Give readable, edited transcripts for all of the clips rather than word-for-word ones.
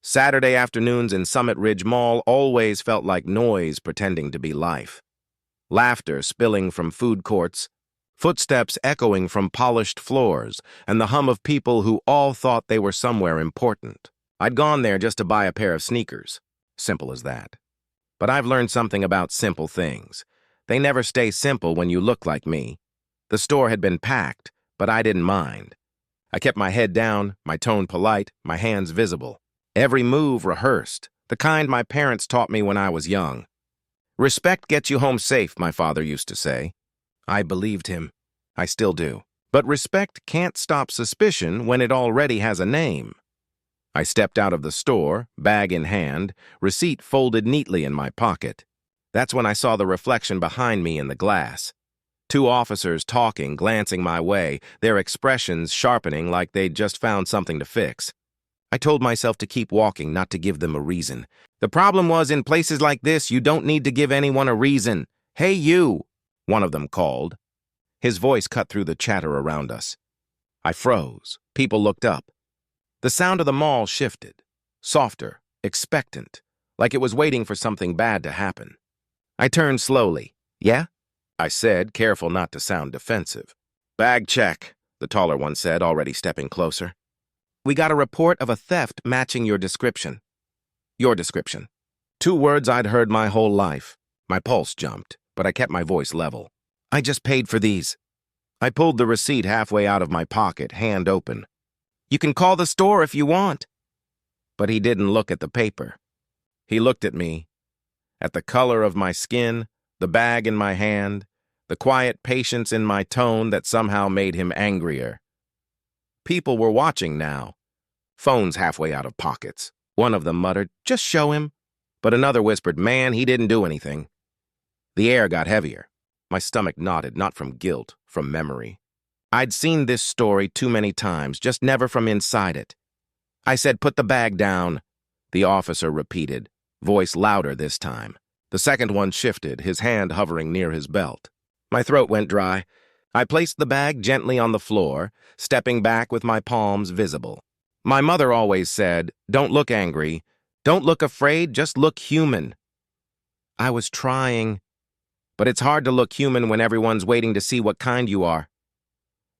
Saturday afternoons in Summit Ridge Mall always felt like noise pretending to be life. Laughter spilling from food courts, footsteps echoing from polished floors, and the hum of people who all thought they were somewhere important. I'd gone there just to buy a pair of sneakers. Simple as that. But I've learned something about simple things. They never stay simple when you look like me. The store had been packed, but I didn't mind. I kept my head down, my tone polite, my hands visible. Every move rehearsed, the kind my parents taught me when I was young. Respect gets you home safe, my father used to say. I believed him. I still do. But respect can't stop suspicion when it already has a name. I stepped out of the store, bag in hand, receipt folded neatly in my pocket. That's when I saw the reflection behind me in the glass. Two officers talking, glancing my way, their expressions sharpening like they'd just found something to fix. I told myself to keep walking, not to give them a reason. The problem was, in places like this, you don't need to give anyone a reason. "Hey, you," one of them called. His voice cut through the chatter around us. I froze. People looked up. The sound of the mall shifted, softer, expectant, like it was waiting for something bad to happen. I turned slowly. "Yeah?" I said, careful not to sound defensive. "Bag check," the taller one said, already stepping closer. "We got a report of a theft matching your description." Your description. 2 words I'd heard my whole life. My pulse jumped, but I kept my voice level. "I just paid for these." I pulled the receipt halfway out of my pocket, hand open. "You can call the store if you want." But he didn't look at the paper. He looked at me, at the color of my skin, the bag in my hand, the quiet patience in my tone that somehow made him angrier. People were watching now. Phones halfway out of pockets. One of them muttered, "Just show him." But another whispered, "Man, he didn't do anything." The air got heavier. My stomach knotted, not from guilt, from memory. I'd seen this story too many times, just never from inside it. I said, "Put the bag down." The officer repeated, voice louder this time. The second one shifted, his hand hovering near his belt. My throat went dry. I placed the bag gently on the floor, stepping back with my palms visible. My mother always said, "Don't look angry. Don't look afraid, just look human." I was trying, but it's hard to look human when everyone's waiting to see what kind you are.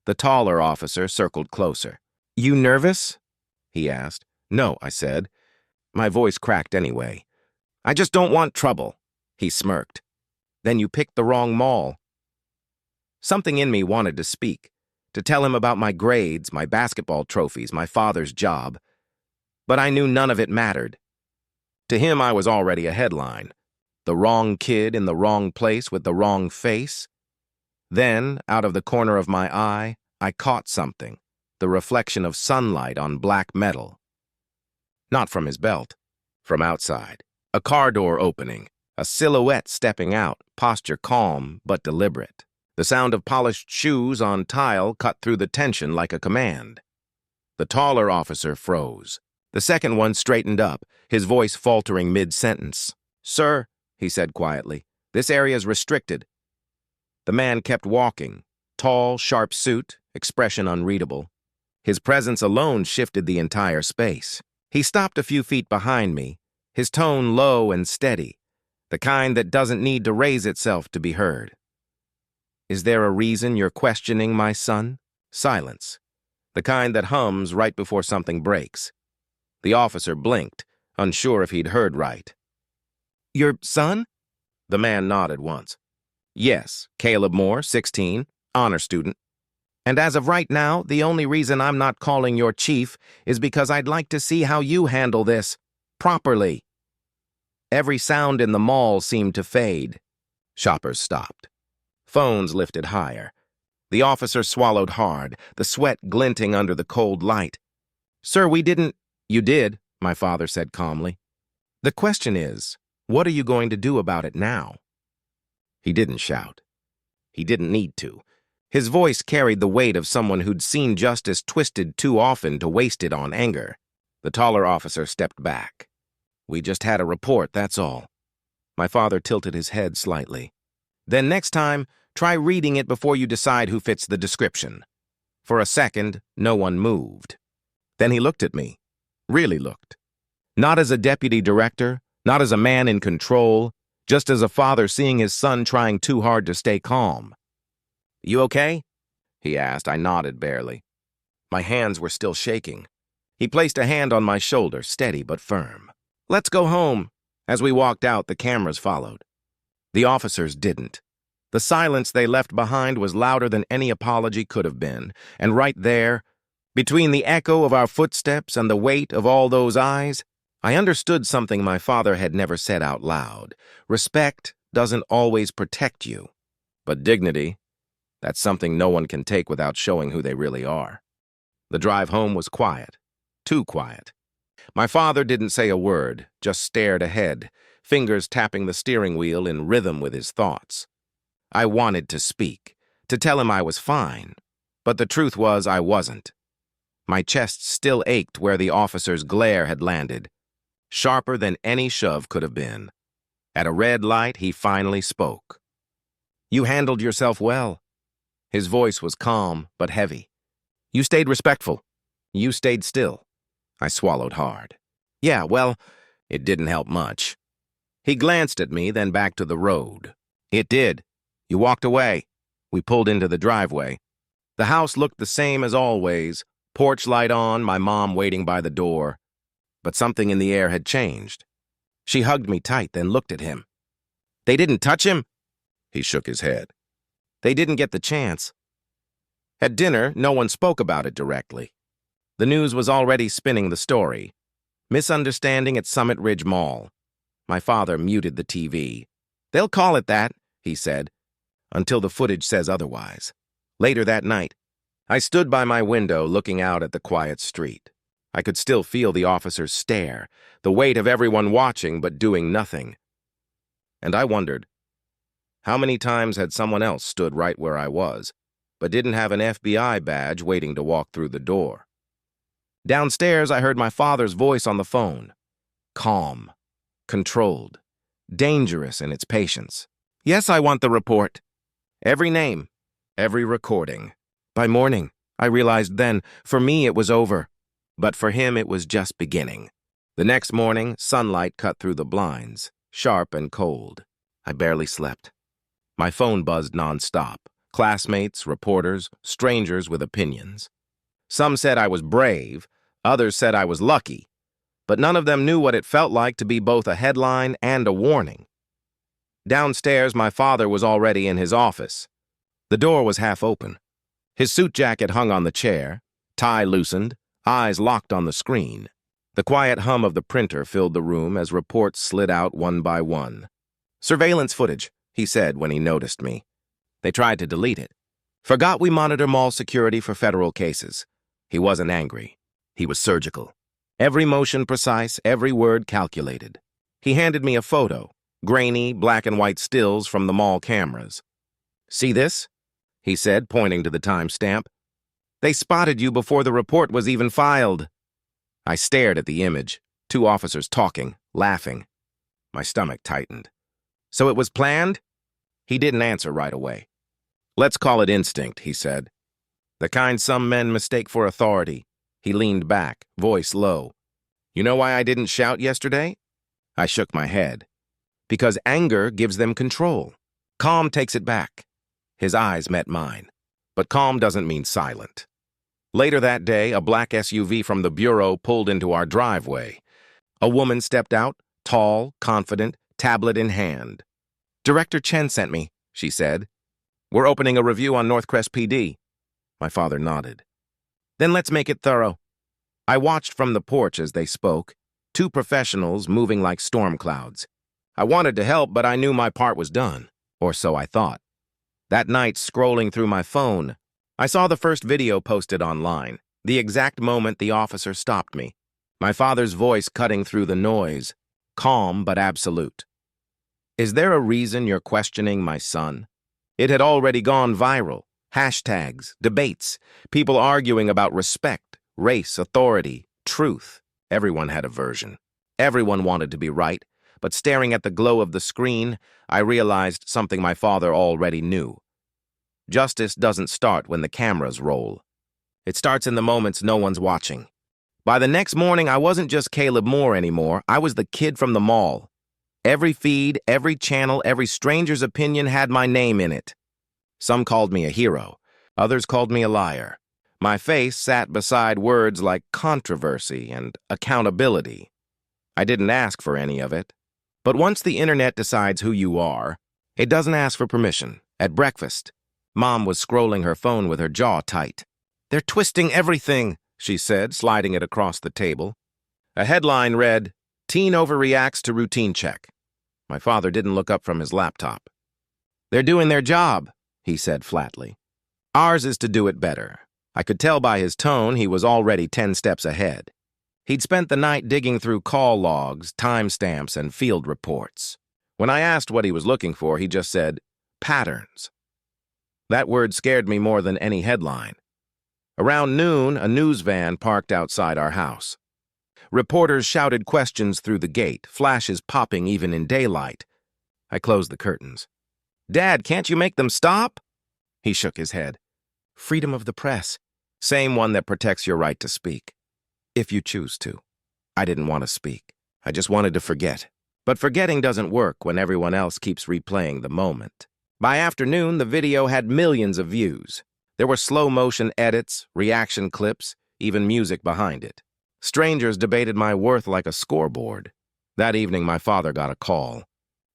The taller officer circled closer. "You nervous?" he asked. "No," I said. My voice cracked anyway. "I just don't want trouble," he smirked. "Then you picked the wrong mall." Something in me wanted to speak, to tell him about my grades, my basketball trophies, my father's job. But I knew none of it mattered. To him, I was already a headline. The wrong kid in the wrong place with the wrong face. Then, out of the corner of my eye, I caught something, the reflection of sunlight on black metal. Not from his belt, from outside. A car door opening, a silhouette stepping out, posture calm but deliberate. The sound of polished shoes on tile cut through the tension like a command. The taller officer froze. The second one straightened up, his voice faltering mid-sentence. "Sir," he said quietly, "this area is restricted." The man kept walking, tall, sharp suit, expression unreadable. His presence alone shifted the entire space. He stopped a few feet behind me, his tone low and steady, the kind that doesn't need to raise itself to be heard. "Is there a reason you're questioning my son?" Silence. The kind that hums right before something breaks. The officer blinked, unsure if he'd heard right. "Your son?" The man nodded once. "Yes, Caleb Moore, 16, honor student. And as of right now, the only reason I'm not calling your chief is because I'd like to see how you handle this properly." Every sound in the mall seemed to fade. Shoppers stopped. Phones lifted higher. The officer swallowed hard, the sweat glinting under the cold light. "Sir, we didn't—" "You did," my father said calmly. "The question is, what are you going to do about it now?" He didn't shout. He didn't need to. His voice carried the weight of someone who'd seen justice twisted too often to waste it on anger. The taller officer stepped back. "We just had a report, that's all." My father tilted his head slightly. "Then next time, try reading it before you decide who fits the description." For a second, no one moved. Then he looked at me. Really looked. Not as a deputy director, not as a man in control, just as a father seeing his son trying too hard to stay calm. "You okay?" he asked. I nodded barely. My hands were still shaking. He placed a hand on my shoulder, steady but firm. "Let's go home." As we walked out, the cameras followed. The officers didn't. The silence they left behind was louder than any apology could have been, and right there, between the echo of our footsteps and the weight of all those eyes, I understood something my father had never said out loud. Respect doesn't always protect you, but dignity, that's something no one can take without showing who they really are. The drive home was quiet, too quiet. My father didn't say a word, just stared ahead, fingers tapping the steering wheel in rhythm with his thoughts. I wanted to speak, to tell him I was fine, but the truth was I wasn't. My chest still ached where the officer's glare had landed, sharper than any shove could have been. At a red light, he finally spoke. "You handled yourself well." His voice was calm but heavy. "You stayed respectful. You stayed still." I swallowed hard. "Yeah, well, it didn't help much." He glanced at me, then back to the road. "It did. You walked away." We pulled into the driveway. The house looked the same as always, porch light on, my mom waiting by the door. But something in the air had changed. She hugged me tight, then looked at him. "They didn't touch him?" He shook his head. "They didn't get the chance." At dinner, no one spoke about it directly. The news was already spinning the story. Misunderstanding at Summit Ridge Mall. My father muted the TV. "They'll call it that," he said, "until the footage says otherwise." Later that night, I stood by my window looking out at the quiet street. I could still feel the officers' stare, the weight of everyone watching but doing nothing. And I wondered, how many times had someone else stood right where I was, but didn't have an FBI badge waiting to walk through the door? Downstairs, I heard my father's voice on the phone. Calm, controlled, dangerous in its patience. "Yes, I want the report. Every name, every recording." By morning, I realized then, for me it was over. But for him it was just beginning. The next morning, sunlight cut through the blinds, sharp and cold. I barely slept. My phone buzzed nonstop. Classmates, reporters, strangers with opinions. Some said I was brave, others said I was lucky, but none of them knew what it felt like to be both a headline and a warning. Downstairs, my father was already in his office. The door was half open. His suit jacket hung on the chair, tie loosened, eyes locked on the screen. The quiet hum of the printer filled the room as reports slid out one by one. "Surveillance footage," he said when he noticed me. They tried to delete it. "Forgot we monitor mall security for federal cases." He wasn't angry. He was surgical. Every motion precise, every word calculated. He handed me a photo, grainy, black and white stills from the mall cameras. "See this?" he said, pointing to the timestamp. "They spotted you before the report was even filed." I stared at the image, two officers talking, laughing. My stomach tightened. "So it was planned?" He didn't answer right away. "Let's call it instinct," he said. "The kind some men mistake for authority." He leaned back, voice low. "You know why I didn't shout yesterday?" I shook my head. "Because anger gives them control. Calm takes it back." His eyes met mine. But calm doesn't mean silent. Later that day, a black SUV from the bureau pulled into our driveway. A woman stepped out, tall, confident, tablet in hand. "Director Chen sent me," she said. "We're opening a review on Northcrest PD." My father nodded. "Then let's make it thorough." I watched from the porch as they spoke, two professionals moving like storm clouds. I wanted to help, but I knew my part was done, or so I thought. That night, scrolling through my phone, I saw the first video posted online, the exact moment the officer stopped me. My father's voice cutting through the noise, calm but absolute. "Is there a reason you're questioning my son?" It had already gone viral. Hashtags, debates, people arguing about respect, race, authority, truth. Everyone had a version. Everyone wanted to be right, but staring at the glow of the screen, I realized something my father already knew. Justice doesn't start when the cameras roll. It starts in the moments no one's watching. By the next morning, I wasn't just Caleb Moore anymore. I was the kid from the mall. Every feed, every channel, every stranger's opinion had my name in it. Some called me a hero. Others called me a liar. My face sat beside words like controversy and accountability. I didn't ask for any of it. But once the internet decides who you are, it doesn't ask for permission. At breakfast, Mom was scrolling her phone with her jaw tight. "They're twisting everything," she said, sliding it across the table. A headline read, "Teen overreacts to routine check." My father didn't look up from his laptop. "They're doing their job," he said flatly. "Ours is to do it better." I could tell by his tone he was already 10 steps ahead. He'd spent the night digging through call logs, timestamps, and field reports. When I asked what he was looking for, he just said, "patterns." That word scared me more than any headline. Around noon, a news van parked outside our house. Reporters shouted questions through the gate, flashes popping even in daylight. I closed the curtains. "Dad, can't you make them stop?" He shook his head. "Freedom of the press. Same one that protects your right to speak. If you choose to." I didn't want to speak. I just wanted to forget. But forgetting doesn't work when everyone else keeps replaying the moment. By afternoon, the video had millions of views. There were slow-motion edits, reaction clips, even music behind it. Strangers debated my worth like a scoreboard. That evening, my father got a call.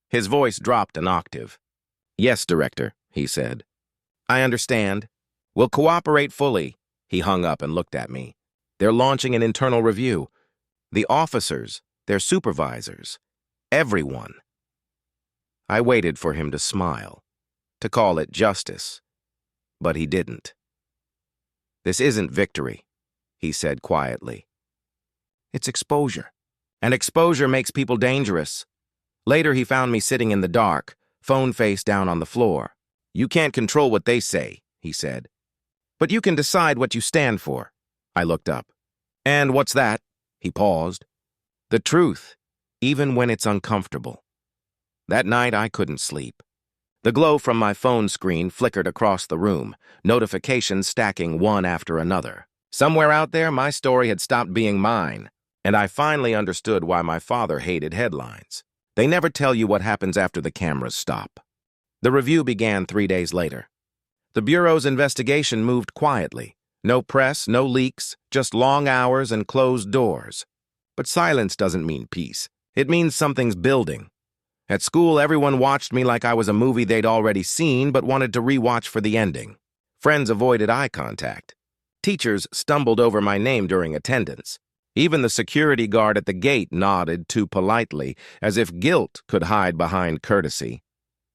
His voice dropped an octave. "Yes, Director," he said. "I understand. We'll cooperate fully." He hung up and looked at me. "They're launching an internal review. The officers, their supervisors, everyone." I waited for him to smile, to call it justice, but he didn't. "This isn't victory," he said quietly. "It's exposure, and exposure makes people dangerous." Later, he found me sitting in the dark, phone face down on the floor. "You can't control what they say," he said. "But you can decide what you stand for." I looked up. "And what's that?" He paused. "The truth, even when it's uncomfortable." That night, I couldn't sleep. The glow from my phone screen flickered across the room, notifications stacking one after another. Somewhere out there, my story had stopped being mine, and I finally understood why my father hated headlines. They never tell you what happens after the cameras stop. The review began 3 days later. The Bureau's investigation moved quietly. No press, no leaks, just long hours and closed doors. But silence doesn't mean peace. It means something's building. At school, everyone watched me like I was a movie they'd already seen but wanted to rewatch for the ending. Friends avoided eye contact. Teachers stumbled over my name during attendance. Even the security guard at the gate nodded too politely, as if guilt could hide behind courtesy.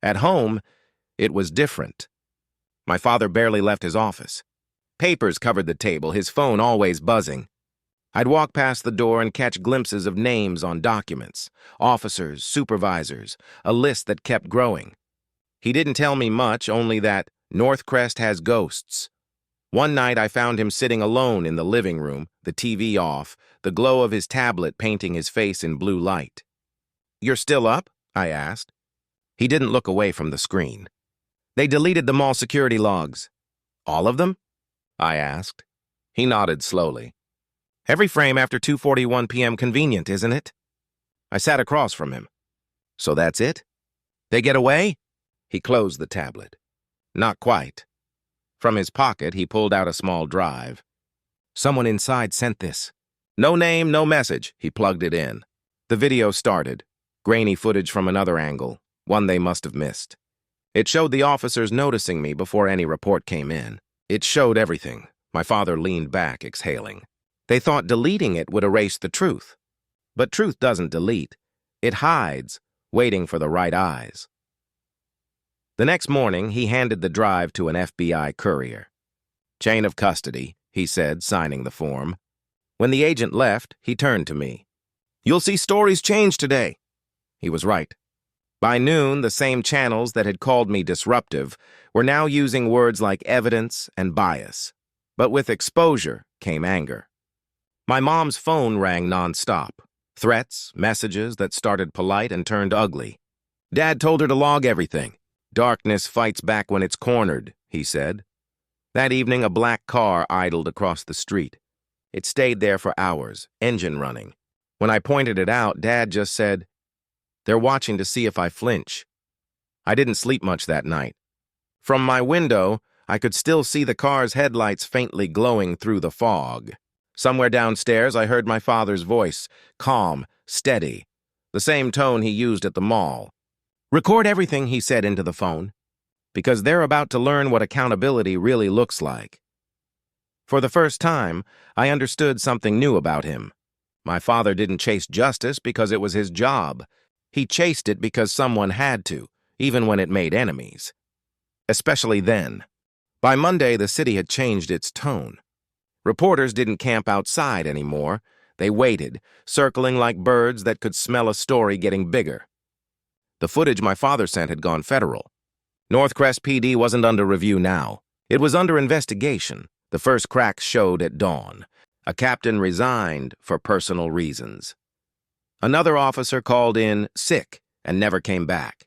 At home, it was different. My father barely left his office. Papers covered the table, his phone always buzzing. I'd walk past the door and catch glimpses of names on documents, officers, supervisors, a list that kept growing. He didn't tell me much, only that Northcrest has ghosts. One night I found him sitting alone in the living room, the TV off, the glow of his tablet painting his face in blue light. "You're still up?" I asked. He didn't look away from the screen. "They deleted the mall security logs." "All of them?" I asked. He nodded slowly. "Every frame after 2:41 p.m. convenient, isn't it?" I sat across from him. "So that's it? They get away?" He closed the tablet. "Not quite." From his pocket, he pulled out a small drive. "Someone inside sent this." "No name, no message." He plugged it in. The video started. Grainy footage from another angle, one they must have missed. It showed the officers noticing me before any report came in. It showed everything. My father leaned back, exhaling. They thought deleting it would erase the truth. But truth doesn't delete. It hides, waiting for the right eyes. The next morning, he handed the drive to an FBI courier. "Chain of custody," he said, signing the form. When the agent left, he turned to me. "You'll see stories change today." He was right. By noon, the same channels that had called me disruptive were now using words like evidence and bias. But with exposure came anger. My mom's phone rang nonstop. Threats, messages that started polite and turned ugly. "Dad told her to log everything. Darkness fights back when it's cornered," he said. That evening, a black car idled across the street. It stayed there for hours, engine running. When I pointed it out, Dad just said, "They're watching to see if I flinch." I didn't sleep much that night. From my window, I could still see the car's headlights faintly glowing through the fog. Somewhere downstairs, I heard my father's voice, calm, steady, the same tone he used at the mall. "Record everything," he said into the phone, "because they're about to learn what accountability really looks like." For the first time, I understood something new about him. My father didn't chase justice because it was his job. He chased it because someone had to, even when it made enemies. Especially then. By Monday, the city had changed its tone. Reporters didn't camp outside anymore. They waited, circling like birds that could smell a story getting bigger. The footage my father sent had gone federal. Northcrest PD wasn't under review now. It was under investigation. The first cracks showed at dawn. A captain resigned for personal reasons. Another officer called in sick and never came back.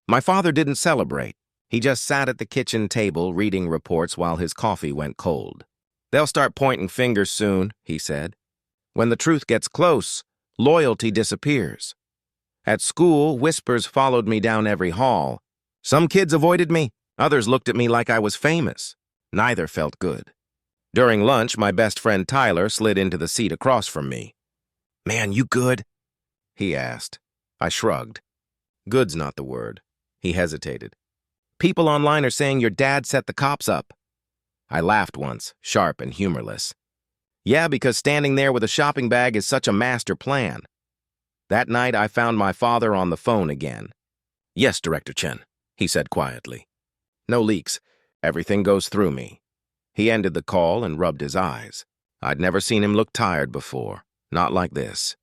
My father didn't celebrate. He just sat at the kitchen table reading reports while his coffee went cold. "They'll start pointing fingers soon," he said. "When the truth gets close, loyalty disappears." At school, whispers followed me down every hall. Some kids avoided me. Others looked at me like I was famous. Neither felt good. During lunch, my best friend Tyler slid into the seat across from me. "Man, you good?" he asked. I shrugged. Good's not the word. He hesitated. "People online are saying your dad set the cops up." I laughed once, sharp and humorless. "Yeah, because standing there with a shopping bag is such a master plan." That night, I found my father on the phone again. "Yes, Director Chen," he said quietly. "No leaks. Everything goes through me." He ended the call and rubbed his eyes. I'd never seen him look tired before, not like this.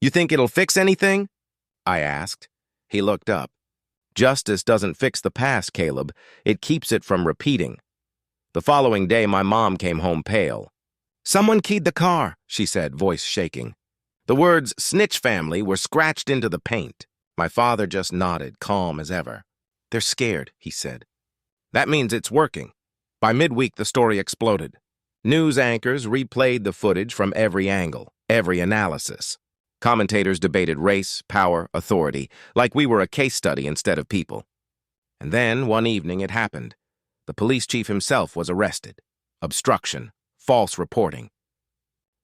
"You think it'll fix anything?" I asked. He looked up. "Justice doesn't fix the past, Caleb. It keeps it from repeating." The following day, my mom came home pale. "Someone keyed the car," she said, voice shaking. The words "snitch family" were scratched into the paint. My father just nodded, calm as ever. "They're scared," he said. "That means it's working." By midweek, the story exploded. News anchors replayed the footage from every angle, every analysis. Commentators debated race, power, authority, like we were a case study instead of people. And then, one evening, it happened. The police chief himself was arrested. Obstruction, false reporting.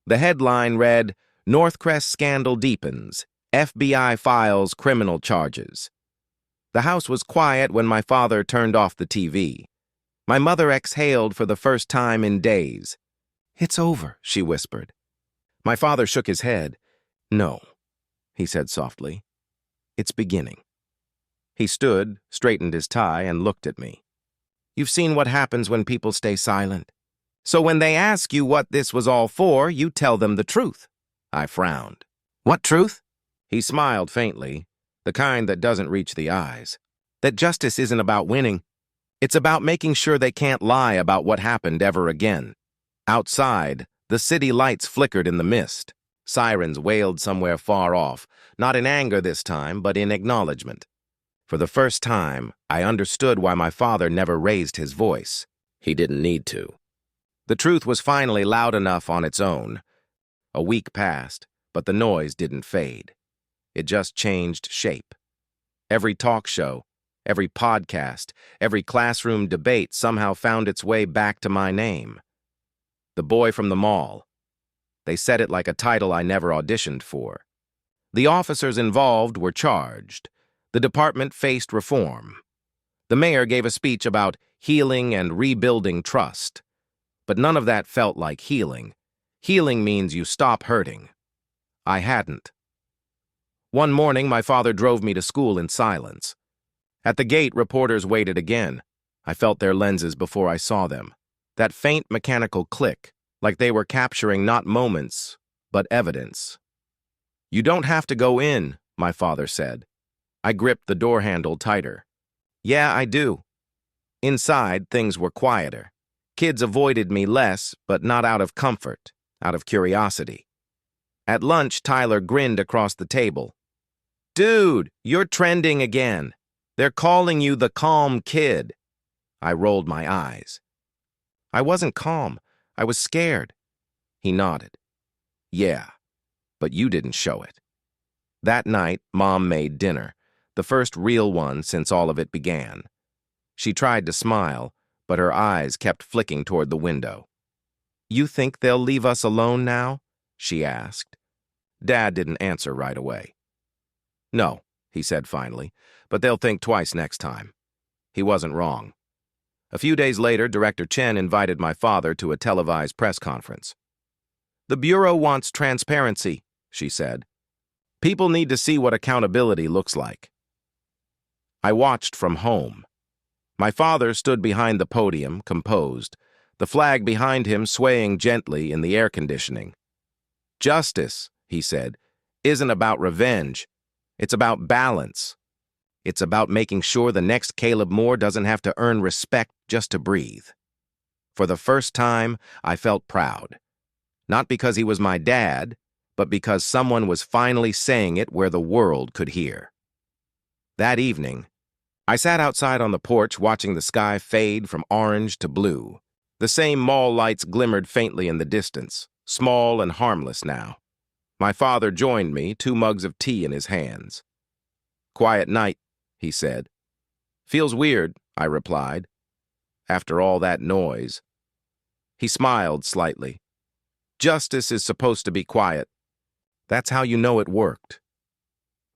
The headline read, "Northcrest Scandal Deepens. FBI Files Criminal Charges." The house was quiet when my father turned off the TV. My mother exhaled for the first time in days. "It's over," she whispered. My father shook his head. "No," he said softly. "It's beginning." He stood, straightened his tie, and looked at me. "You've seen what happens when people stay silent. So when they ask you what this was all for, you tell them the truth." I frowned. "What truth?" He smiled faintly, the kind that doesn't reach the eyes. "That justice isn't about winning. It's about making sure they can't lie about what happened ever again." Outside, the city lights flickered in the mist. Sirens wailed somewhere far off, not in anger this time, but in acknowledgement. For the first time, I understood why my father never raised his voice. He didn't need to. The truth was finally loud enough on its own. A week passed, but the noise didn't fade. It just changed shape. Every talk show, every podcast, every classroom debate somehow found its way back to my name. The boy from the mall. They said it like a title I never auditioned for. The officers involved were charged. The department faced reform. The mayor gave a speech about healing and rebuilding trust. But none of that felt like healing. Healing means you stop hurting. I hadn't. One morning, my father drove me to school in silence. At the gate, reporters waited again. I felt their lenses before I saw them. That faint mechanical click, like they were capturing not moments, but evidence. "You don't have to go in," my father said. I gripped the door handle tighter. "Yeah, I do." Inside, things were quieter. Kids avoided me less, but not out of comfort, out of curiosity. At lunch, Tyler grinned across the table. "Dude, you're trending again. They're calling you the calm kid." I rolled my eyes. I wasn't calm. I was scared. He nodded. Yeah, but you didn't show it. That night, Mom made dinner, the first real one since all of it began. She tried to smile, but her eyes kept flicking toward the window. You think they'll leave us alone now? She asked. Dad didn't answer right away. No, he said finally, but they'll think twice next time. He wasn't wrong. A few days later, Director Chen invited my father to a televised press conference. The Bureau wants transparency, she said. People need to see what accountability looks like. I watched from home. My father stood behind the podium, composed, the flag behind him swaying gently in the air conditioning. Justice, he said, isn't about revenge. It's about balance. It's about making sure the next Caleb Moore doesn't have to earn respect just to breathe. For the first time, I felt proud. Not because he was my dad, but because someone was finally saying it where the world could hear. That evening, I sat outside on the porch watching the sky fade from orange to blue. The same mall lights glimmered faintly in the distance, small and harmless now. My father joined me, 2 mugs of tea in his hands. Quiet night, he said. Feels weird, I replied. After all that noise. He smiled slightly. Justice is supposed to be quiet. That's how you know it worked.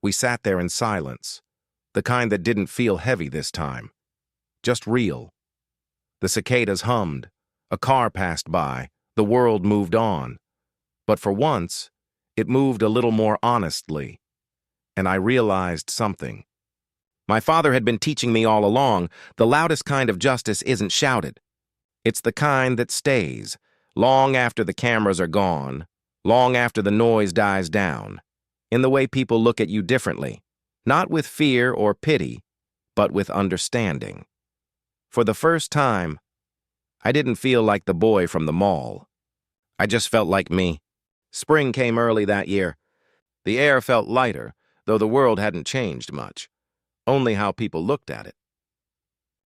We sat there in silence, the kind that didn't feel heavy this time, just real. The cicadas hummed, a car passed by, the world moved on. But for once, it moved a little more honestly, and I realized something. My father had been teaching me all along, the loudest kind of justice isn't shouted. It's the kind that stays, long after the cameras are gone, long after the noise dies down, in the way people look at you differently, not with fear or pity, but with understanding. For the first time, I didn't feel like the boy from the mall. I just felt like me. Spring came early that year. The air felt lighter, though the world hadn't changed much. Only how people looked at it.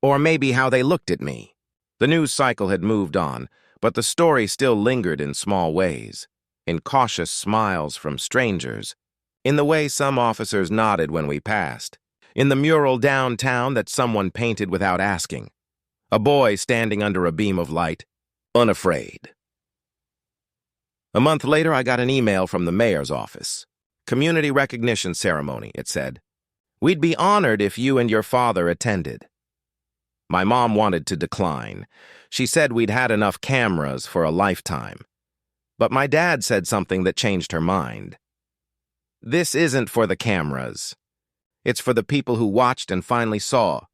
Or maybe how they looked at me. The news cycle had moved on, but the story still lingered in small ways, in cautious smiles from strangers, in the way some officers nodded when we passed, in the mural downtown that someone painted without asking, a boy standing under a beam of light, unafraid. A month later, I got an email from the mayor's office. Community recognition ceremony, it said. We'd be honored if you and your father attended. My mom wanted to decline. She said we'd had enough cameras for a lifetime. But my dad said something that changed her mind. This isn't for the cameras. It's for the people who watched and finally saw.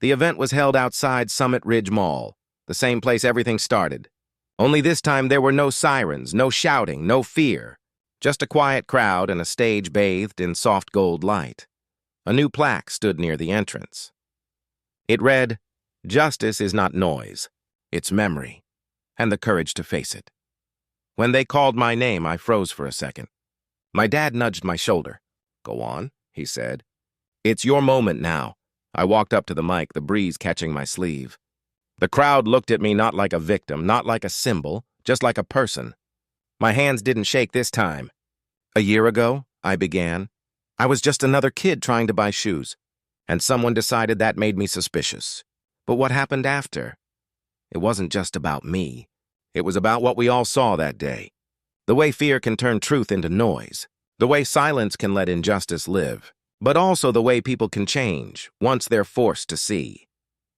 The event was held outside Summit Ridge Mall, the same place everything started. Only this time there were no sirens, no shouting, no fear. Just a quiet crowd and a stage bathed in soft gold light. A new plaque stood near the entrance. It read, Justice is not noise, it's memory, and the courage to face it. When they called my name, I froze for a second. My dad nudged my shoulder. Go on, he said. It's your moment now. I walked up to the mic, the breeze catching my sleeve. The crowd looked at me not like a victim, not like a symbol, just like a person. My hands didn't shake this time. A year ago, I began. I was just another kid trying to buy shoes, and someone decided that made me suspicious. But what happened after? It wasn't just about me. It was about what we all saw that day. The way fear can turn truth into noise. The way silence can let injustice live. But also the way people can change once they're forced to see.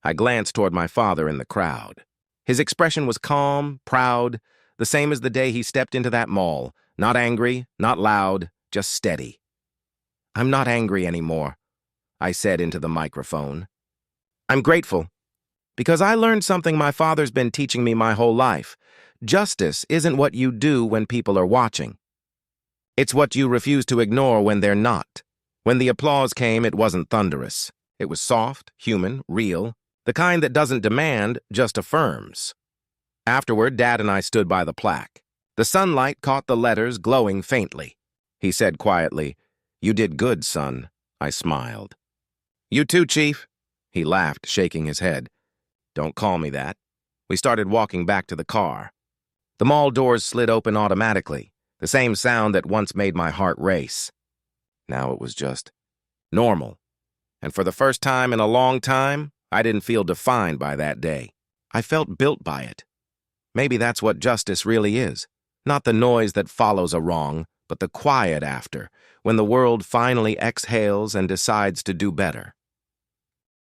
I glanced toward my father in the crowd. His expression was calm, proud, the same as the day he stepped into that mall. Not angry, not loud, just steady. I'm not angry anymore, I said into the microphone. I'm grateful, because I learned something my father's been teaching me my whole life. Justice isn't what you do when people are watching. It's what you refuse to ignore when they're not. When the applause came, it wasn't thunderous. It was soft, human, real, the kind that doesn't demand, just affirms. Afterward, Dad and I stood by the plaque. The sunlight caught the letters glowing faintly. He said quietly, You did good, son. I smiled. You too, Chief. He laughed, shaking his head. Don't call me that. We started walking back to the car. The mall doors slid open automatically, the same sound that once made my heart race. Now it was just normal. And for the first time in a long time, I didn't feel defined by that day. I felt built by it. Maybe that's what justice really is. Not the noise that follows a wrong, but the quiet after, when the world finally exhales and decides to do better.